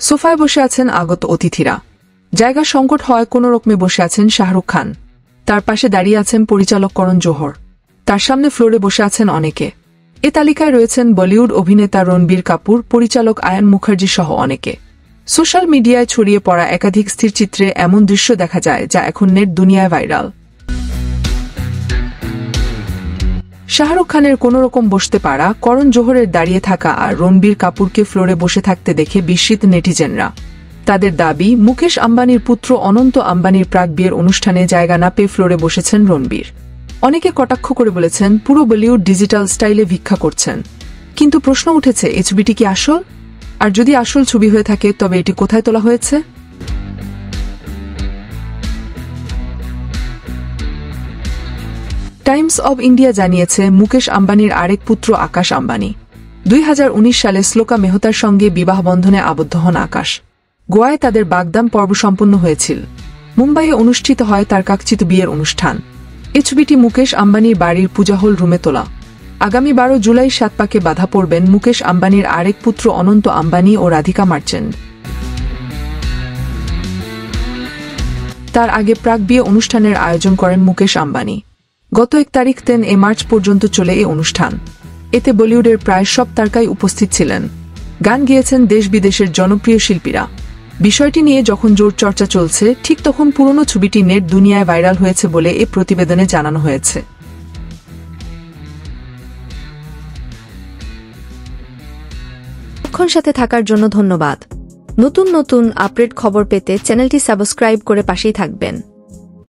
সোফায় বসে আছেন আগত অতিথিরা। জায়গা সংকট হয় কোনো রকমে বসে আছেন শাহরুখ খান। তার পাশে দাঁড়িয়ে আছেন পরিচালক করণ জোহর। তার সামনে ফ্লোরে বসে আছেন অনেকে। এ তালিকায় রয়েছেন বলিউড অভিনেতা রণবীর কাপুর, পরিচালক আয়ান মুখার্জি সহ অনেকে। সোশ্যাল মিডিয়ায় ছড়িয়ে পড়া একাধিক স্থিরচিত্রে এমন দৃশ্য দেখা যায় যা এখন নেট দুনিয়ায় ভাইরাল। শাহরুখ খানের কোনোরকম বসতে পারা, করণ জোহরের দাঁড়িয়ে থাকা আর রণবীর কাপুরকে ফ্লোরে বসে থাকতে দেখে বিস্মিত নেটিজেনরা। তাদের দাবি, মুকেশ আম্বানির পুত্র অনন্ত আম্বানির প্রাক বিয়ের অনুষ্ঠানে জায়গা না পেয়ে ফ্লোরে বসেছেন রণবীর। অনেকে কটাক্ষ করে বলেছেন পুরো বলিউড ডিজিটাল স্টাইলে ভিক্ষা করছেন। কিন্তু প্রশ্ন উঠেছে, এই ছবিটি কি আসল? আর যদি আসল ছবি হয়ে থাকে তবে এটি কোথায় তোলা হয়েছে? টাইমস অব ইন্ডিয়া জানিয়েছে, মুকেশ আম্বানির আরেক পুত্র আকাশ আম্বানি 2019 সালে শ্লোকা মেহতার সঙ্গে বিবাহ বন্ধনে আবদ্ধ হন আকাশ। গোয়ায় তাদের বাগদান পর্ব সম্পন্ন হয়েছিল। মুম্বাইয়ে অনুষ্ঠিত হয় তার কাকচিত বিয়ের অনুষ্ঠান। এই ছবিটি মুকেশ আম্বানির বাড়ির পূজা হল রুমে তোলা। আগামী 12 জুলাই সাত পাকে বাধা পড়বেন মুকেশ আম্বানির আরেক পুত্র অনন্ত আম্বানি ও রাধিকা মার্চেন্ট। তার আগে প্রাক বিয়ে অনুষ্ঠানের আয়োজন করেন মুকেশ আম্বানি। গত 1 তারিখ 10 মার্চ পর্যন্ত চলে এই অনুষ্ঠান। এতে বলিউডের প্রায় সব তারকাই উপস্থিত ছিলেন। গান গেয়েছেন দেশ বিদেশের জনপ্রিয় শিল্পীরা। বিষয়টি নিয়ে যখন জোর চর্চা চলছে, ঠিক তখন পুরনো ছবিটি নেট দুনিয়ায় ভাইরাল হয়েছে বলে এ প্রতিবেদনে জানানো হয়েছে। এখন সাথে থাকার জন্য ধন্যবাদ। নতুন নতুন আপডেট খবর পেতে চ্যানেলটি সাবস্ক্রাইব করে পাশেই থাকবেন।